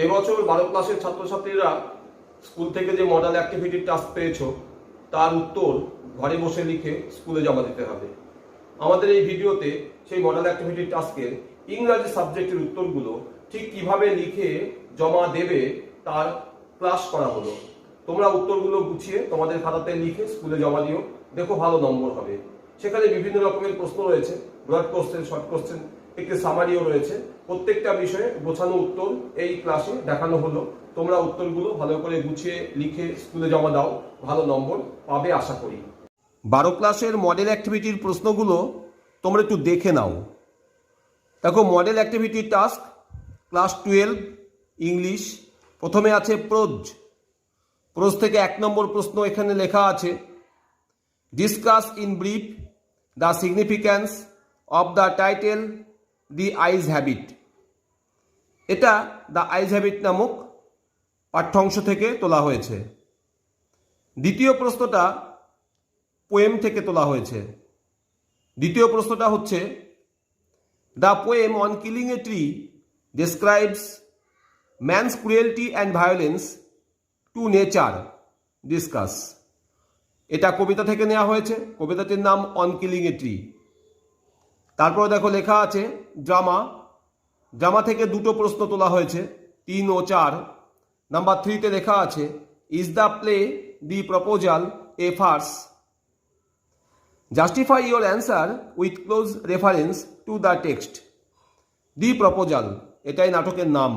এবছর 12 ক্লাসের ছাত্রছাত্রীরা স্কুল থেকে যে মডেল অ্যাক্টিভিটি টাস্ক পেয়েছো তার উত্তর ঘরে বসে লিখে স্কুলে জমা দিতে হবে। আমাদের এই ভিডিওতে সেই মডেল অ্যাক্টিভিটি টাস্কের ইংরাজি সাবজেক্টের উত্তরগুলো ঠিক কিভাবে লিখে জমা দেবে তার ক্লাস করা হলো। তোমরা উত্তরগুলো গুছিয়ে তোমাদের খাতাতে লিখে স্কুলে জমা দিও, দেখো ভালো নম্বর হবে। সেখানে বিভিন্ন রকমের প্রশ্ন রয়েছে, ব্রড কোশ্চেন, শর্ট কোশ্চেন, একটি সামারিও রয়েছে। প্রত্যেকটা বিষয়ে গোছানো উত্তর এই ক্লাসে দেখানো হলো। তোমরা উত্তরগুলো ভালো করে গুছিয়ে লিখে স্কুলে জমা দাও, ভালো নম্বর পাবে আশা করি। 12 ক্লাসের মডেল অ্যাক্টিভিটির প্রশ্নগুলো তোমরা একটু দেখে নাও। দেখো, model activity task class 12 English. প্রথমে আছে প্রোজ থেকে 1 নম্বর প্রশ্ন এখানে লেখা আছে, discuss in brief the significance of the title the eyes habit. এটা দ্য আইজ হ্যাবিট নামক পাঠ্যাংশ থেকে তোলা হয়েছে। দ্বিতীয় প্রশ্নটা পোয়েম থেকে তোলা হয়েছে। দ্বিতীয় প্রশ্নটা হচ্ছে, the poem on killing a tree describes man's cruelty and violence two nature, discuss. এটা কবিতা থেকে নেওয়া হয়েছে, কবিতাটির নাম অন কিলিং এ ট্রি। তারপরে দেখো লেখা আছে ড্রামা থেকে দুটো প্রশ্ন তোলা হয়েছে, 3 ও 4। নাম্বার 3তে লেখা আছে, is the play the proposal a farce? Justify your answer with close reference to the text. The proposal এটাই নাটকের নাম।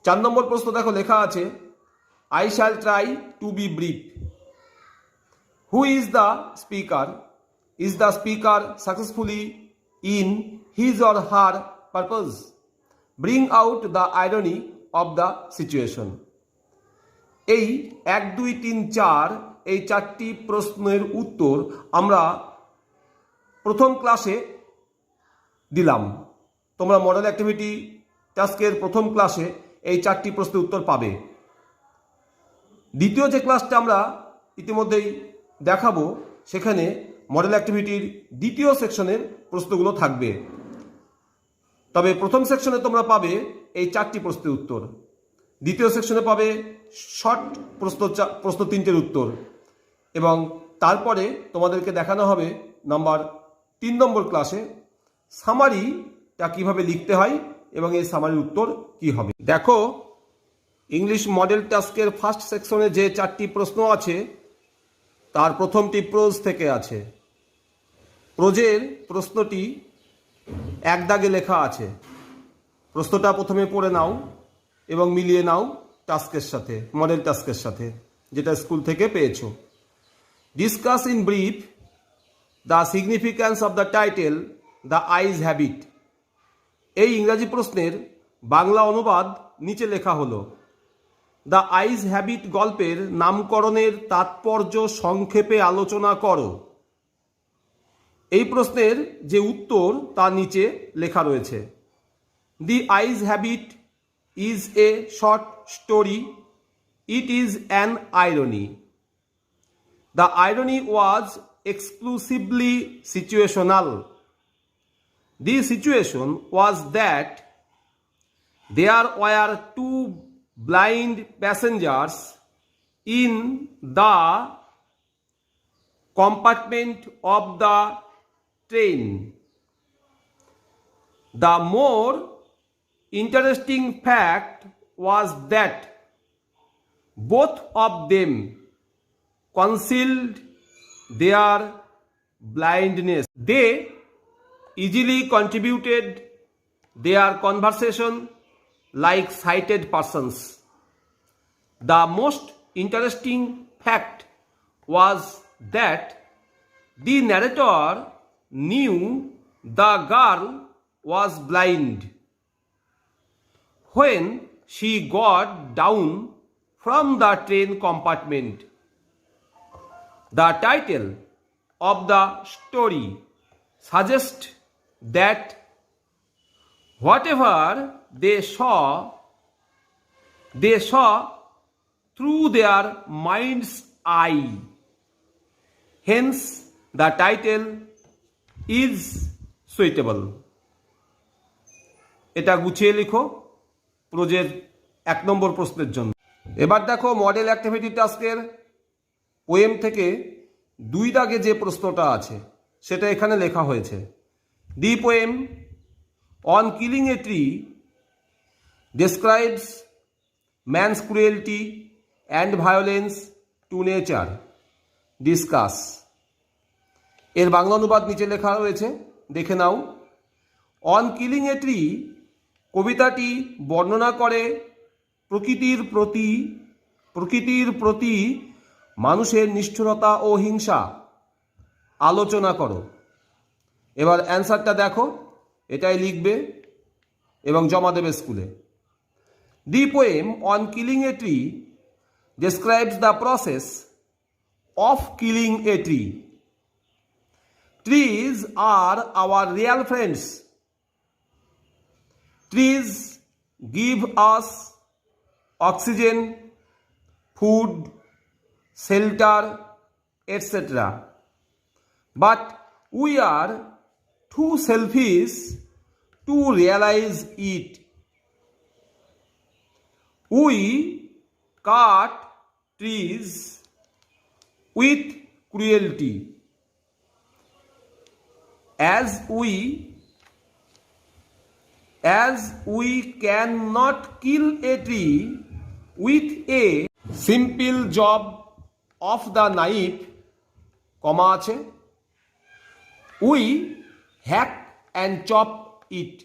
4 নম্বর প্রশ্ন দেখো লেখা আছে, I shall try to be brief. Who is the speaker? Is the speaker successfully in his or her purpose? Bring out the irony of the situation. এই 1, 2, 3, 4 এই 4টি প্রশ্নের উত্তর আমরা প্রথম ক্লাসে দিলাম। তোমরা মডেল অ্যাক্টিভিটি টাস্কের প্রথম ক্লাসে এই 4টি প্রশ্নের উত্তর পাবে। দ্বিতীয় যে ক্লাসটা আমরা ইতিমধ্যেই দেখাবো, সেখানে মডেল অ্যাক্টিভিটির দ্বিতীয় সেকশনের প্রশ্নগুলো থাকবে। তবে প্রথম সেকশনে তোমরা পাবে এই 4টি প্রশ্নের উত্তর, দ্বিতীয় সেকশনে পাবে শর্ট প্রশ্ন 3টের উত্তর, এবং তারপরে তোমাদেরকে দেখানো হবে নাম্বার 3 নম্বর ক্লাসে সামারিটা কিভাবে লিখতে হয় এবং এই সামারির উত্তর কি হবে। দেখো, ইংলিশ মডেল টাস্কের ফার্স্ট সেকশনে যে 4টি প্রশ্ন আছে তার প্রথমটি প্রোজ থেকে আছে। প্রোজের প্রশ্নটি 1 দাগে লেখা আছে। প্রশ্নটা প্রথমে পড়ে নাও এবং মিলিয়ে নাও টাস্কের সাথে, মডেল টাস্কের সাথে, যেটা স্কুল থেকে পেয়েছো। Discuss in brief the significance of the title the eyes have it. এই ইংরাজি প্রশ্নের বাংলা অনুবাদ নিচে লেখা হলো, দ্য আইজ হ্যাবিট গল্পের নামকরণের তাৎপর্য সংক্ষেপে আলোচনা করো। এই প্রশ্নের যে উত্তর তা নিচে লেখা রয়েছে। The eyes have it is a short story. It is an irony. The irony was exclusively situational. The situation was that there were 2 blind passengers in the compartment of the train. The more interesting fact was that both of them concealed their blindness. They easily contributed their conversation like sighted persons. The most interesting fact was that the narrator knew the girl was blind when she got down from the train compartment. The title of the story suggests that whatever they saw through their mind's eye. Hence, the title is suitable. এটা গুছিয়ে লিখো। প্রোজের 1 নম্বর প্রশ্নের জন্য। এবার দেখো model activity টাস্কের poem থেকে 2 দাগে যে প্রশ্নটা আছে সেটা এখানে লেখা হয়েছে। The poem on killing a tree describes man's cruelty and violence to nature. Discuss. এর বাংলা অনুবাদ নিচে লেখা রয়েছে, দেখে নাও। অন কিলিং এ ট্রি কবিতাটি বর্ণনা করে প্রকৃতির প্রতি মানুষের নিষ্ঠুরতা ও হিংসা। আলোচনা করো। এবার অ্যান্সারটা দেখো, এটাই লিখবে এবং জমা দেবে স্কুলে। The poem on killing a tree describes the process of killing a tree. Trees are our real friends. Trees give us oxygen, food, shelter, etc. But we are too selfish to realize it. We cut trees with cruelty. As we cannot kill a tree with a simple job of the knife, comma আছে, we hack and chop it.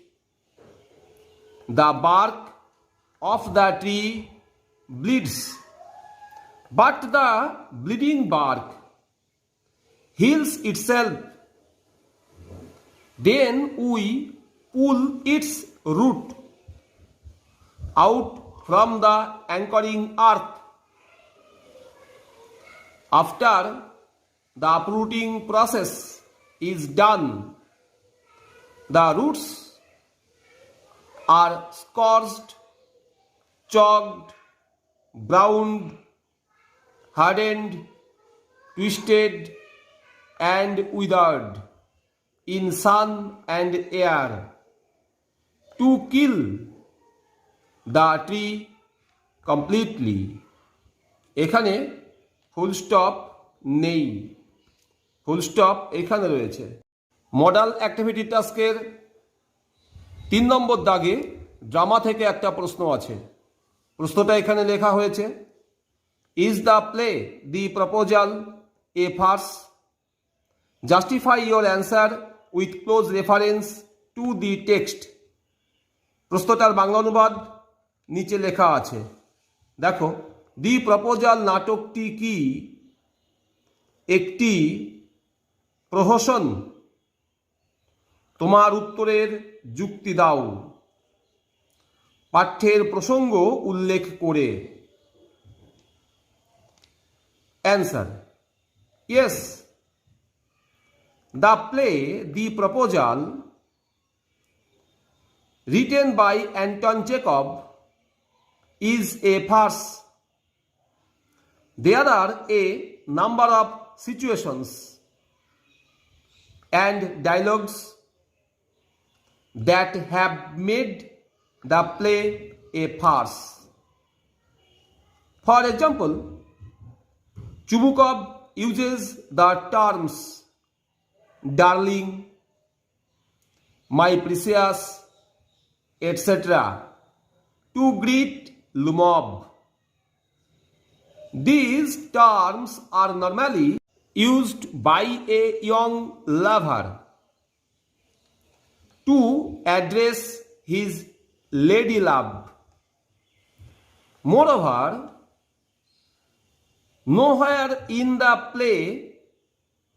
The bark of the tree bleeds, but the bleeding bark heals itself. Then we pull its root out from the anchoring earth. After the uprooting process is done, the roots are scorched, chalked, browned, hardened, twisted, and withered in sun and air to kill the tree completely. এখানে full stop নেই, full stop এখানে রয়েছে। Model activity টাস্কের 3 নম্বর দাগে drama থেকে একটা প্রশ্ন আছে। প্রশ্নটা এখানে লেখা হয়েছে, is the play the proposal a farce? Justify your answer with close reference to the text. প্রশ্নটার বাংলা অনুবাদ নিচে লেখা আছে, দেখো। দি প্রপোজাল নাটকটি কি একটি প্রহসন? তোমার উত্তরের যুক্তি দাও পাঠ্যের প্রসঙ্গ উল্লেখ করে। Answer, yes, the play the proposal written by Anton Chekhov is a farce. There are a number of situations and dialogues that have made the play a farce. For example, Chubukov uses the terms darling, my precious, etc. to greet Lumov. These terms are normally used by a young lover to address his lady love. Moreover, nowhere in the play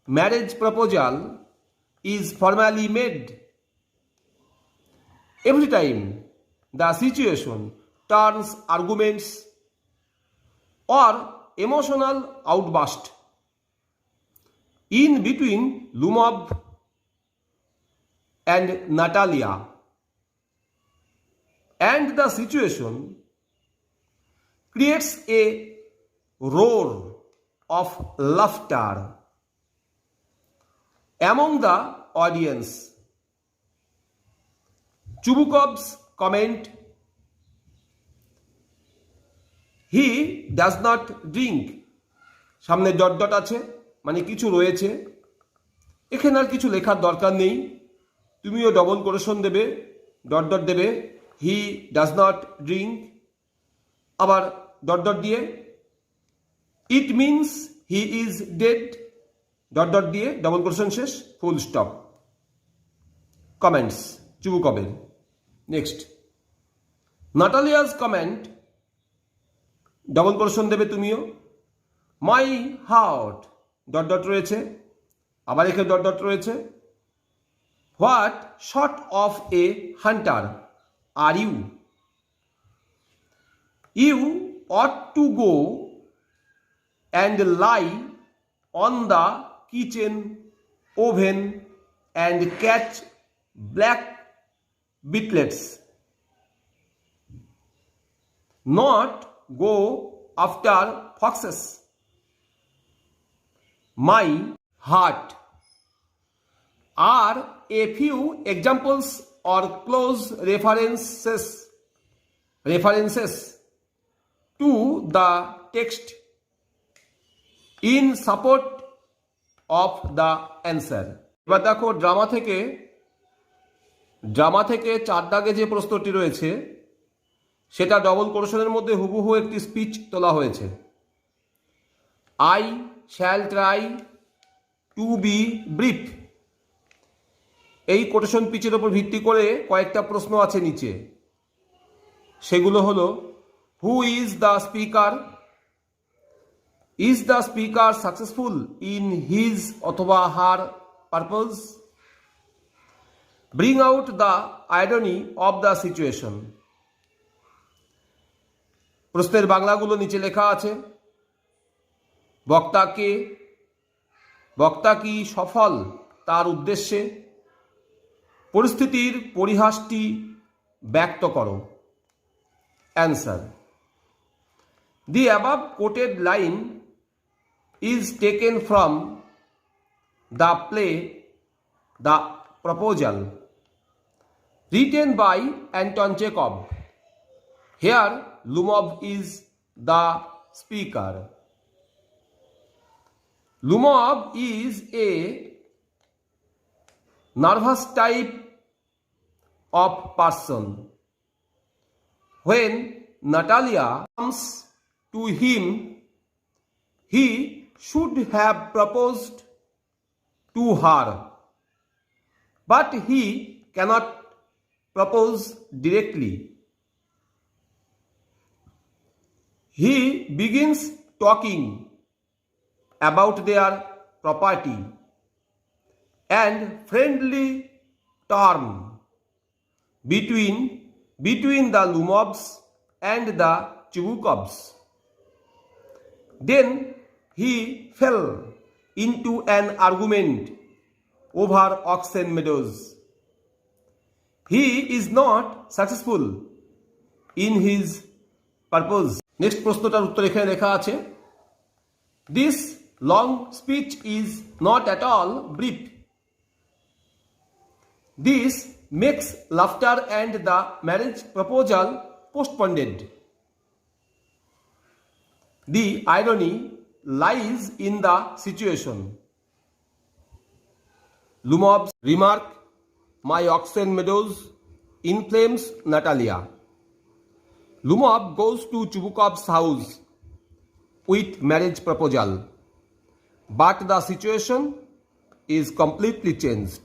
marriage proposal is formally made. Every time the situation turns arguments or emotional outburst in between Lumov and Natalia, and the situation creates a roar of laughter among the audience. Chubukov's comment he does not drink, সামনে dot dot আছে মানে কিছু রয়েছে, এখানে আর কিছু লেখার দরকার নেই, তুমিও ডবল কোটেশন দেবে, ডট ডট দেবে, হি ডাজ নট ড্রিঙ্ক, আবার ডট ডট দিয়ে it means he is dead, dot dot দিয়ে ডবল কোটেশন শেষ, ফুল স্টপ। কমেন্টস চুবু কবের। নেক্সট, নাটালিয়াস কমেন্ট, ডবল কোটেশন দেবে তুমিও, মাই হার্ট, ডট ডট রয়েছে, আবার এখানে ডট ডট রয়েছে, what sort of a hunter are you, you ought to go and lie on the kitchen oven and catch black beetles, not go after foxes. My heart are a few examples or close references to the text in support of the answer. এবার দেখো drama থেকে 4 দাগে যে প্রশ্নটি রয়েছে সেটা double কোটেশনের মধ্যে হুবহু একটি স্পিচ তোলা হয়েছে। I shall try to be brief, এই কোটেশন পিচের ওপর ভিত্তি করে কয়েকটা প্রশ্ন আছে নিচে, সেগুলো হলো who is the speaker, is the speaker successful in his অথবা her purpose, bring out the irony of the situation. প্রশ্নের বাংলাগুলো নিচে লেখা আছে। বক্তা কি সফল তার উদ্দেশ্যে, পরিস্থিতির পরিহাসটি ব্যক্ত করো। Answer, the above quoted line is taken from the play the proposal, written by Anton Chekhov. Here Lomov is the speaker. Lumov is a nervous type of person. When Natalia comes to him, he should have proposed to her, but he cannot propose directly. He begins talking about their property and friendly term between the Lumovs and the Chibukovs. Then he fell into an argument over oxen meadows. He is not successful in his purpose. Next প্রশ্নটার উত্তর এখানে লেখা আছে। This long speech is not at all brief. This makes laughter and the marriage proposal postponed. The irony lies in the situation. Lumov's remark, my oxen meadows inflames Natalia. Lumov goes to Chubukov's house with marriage proposal, but the situation is completely changed.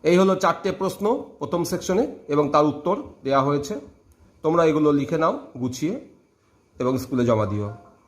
এই হলো 4টে প্রশ্ন প্রথম সেকশনে এবং তার উত্তর দেয়া হয়েছে। তোমরা এগুলো লিখে নাও গুছিয়ে এবং স্কুলে জমা দিও।